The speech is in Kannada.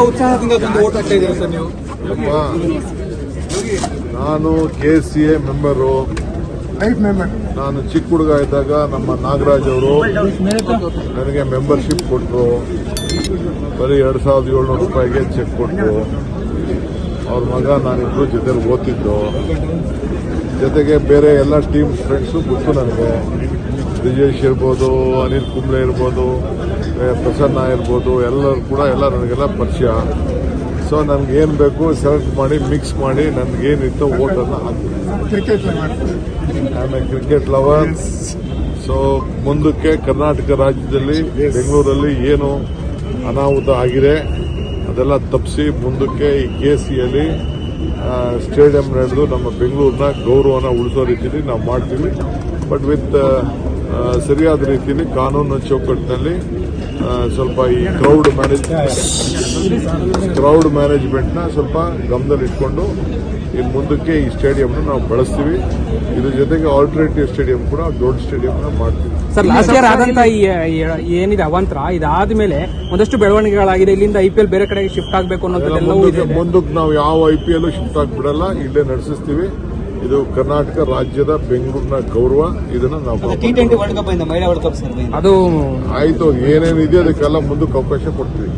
ಉತ್ಸಾಹದಿಂದ ಬಂದು ಓಟ್ ಹಾಕ್ತಾ ಇದ್ದೀರಾ ಸರ್ ನೀವು? ನಾನು KCA ಮೆಂಬರು. ನಾನು ಚಿಕ್ಕ ಹುಡುಗ ಇದ್ದಾಗ ನಮ್ಮ ನಾಗರಾಜ್ ಅವರು ನನಗೆ ಮೆಂಬರ್ಶಿಪ್ ಕೊಟ್ಟರು. ಬರೀ 2,700 ರೂಪಾಯಿಗೆ ಚೆಕ್ ಕೊಟ್ಟರು. ಅವ್ರ ಮಗ ನಾನಿಬ್ರು ಜೊತೆಲಿ ಓದ್ತಿದ್ದು. ಜೊತೆಗೆ ಬೇರೆ ಎಲ್ಲ ಟೀಮ್ ಫ್ರೆಂಡ್ಸು ಗೊತ್ತು ನನಗೆ. ಬ್ರಿಜೇಶ್ ಇರ್ಬೋದು, ಅನಿಲ್ ಕುಂಬ್ಳೆ ಇರ್ಬೋದು, ಪ್ರಸನ್ನ ಇರ್ಬೋದು, ಎಲ್ಲರೂ ಕೂಡ ನನಗೆಲ್ಲ ಪರಿಚಯ. ಸೊ ನನಗೇನು ಬೇಕು ಸೆಲೆಕ್ಟ್ ಮಾಡಿ ಮಿಕ್ಸ್ ಮಾಡಿ ನನಗೇನಿತ್ತು ಓಟನ್ನು ಹಾಕ್ತೀನಿ. Cricket lover. ಸೊ ಮುಂದಕ್ಕೆ ಕರ್ನಾಟಕ ರಾಜ್ಯದಲ್ಲಿ ಬೆಂಗಳೂರಲ್ಲಿ ಏನು ಅನಾಹುತ ಆಗಿದೆ ಅದೆಲ್ಲ ತಪ್ಪಿಸಿ ಮುಂದಕ್ಕೆ ಈ KCಯಲ್ಲಿ ಸ್ಟೇಡಿಯಂ ನಡೆದು ನಮ್ಮ ಬೆಂಗಳೂರಿನ ಗೌರವನ ಉಳಿಸೋ ರೀತಿಯಲ್ಲಿ ನಾವು ಮಾಡ್ತೀವಿ. ಬಟ್ ವಿತ್ ಸರಿಯಾದ ರೀತಿಯಲ್ಲಿ ಕಾನೂನು ಚೌಕಟ್ಟಿನಲ್ಲಿ ಸ್ವಲ್ಪ ಈ ಕ್ರೌಡ್ ಮ್ಯಾನೇಜ್ಮೆಂಟ್ನ ಸ್ವಲ್ಪ ಗಮನದಲ್ಲಿಟ್ಕೊಂಡು ಇನ್ನು ಮುಂದಕ್ಕೆ ಈ ಸ್ಟೇಡಿಯಂನ ನಾವು ಬಳಸ್ತೀವಿ. ಇದ್ರ ಜೊತೆಗೆ ಆಲ್ಟರ್ನೇಟಿವ್ ಸ್ಟೇಡಿಯಂ ಕೂಡ ದೊಡ್ಡ ಸ್ಟೇಡಿಯಂನ ಮಾಡ್ತೀವಿ. ಸರ್, ಲಾಸ್ಟ್ ಇಯರ್ ಆದಂತ ಏನಿದೆ ಅವಾಂತರ ಇದಾದ್ಮೇಲೆ ಒಂದಷ್ಟು ಬೆಳವಣಿಗೆಗಳಾಗಿದೆ. ಇಲ್ಲಿಂದ IPL ಬೇರೆ ಕಡೆಗೆ ಶಿಫ್ಟ್ ಆಗಬೇಕು ಅನ್ನೋದೆಲ್ಲವೂ ಇದೆ. ಮುಂದಕ್ಕೆ ನಾವು ಯಾವ IPL ಶಿಫ್ಟ್ ಆಗ್ಬಿಡಲ್ಲ, ಇಲ್ಲೇ ನಡೆಸಿಸ್ತೀವಿ. ಇದು ಕರ್ನಾಟಕ ರಾಜ್ಯದ ಬೆಂಗಳೂರಿನ ಗೌರವ. ಇದನ್ನ ನಾವು T20 ವರ್ಲ್ಡ್ ಕಪ್ ಮಹಿಳಾ ವರ್ಲ್ಡ್ ಕಪ್ ಸರ್ ಅದು ಆಯ್ತು. ಏನೇನಿದೆ ಅದಕ್ಕೆಲ್ಲ ಮುಂದಕ್ಕೆ ಅವಕಾಶ ಕೊಡ್ತೀವಿ.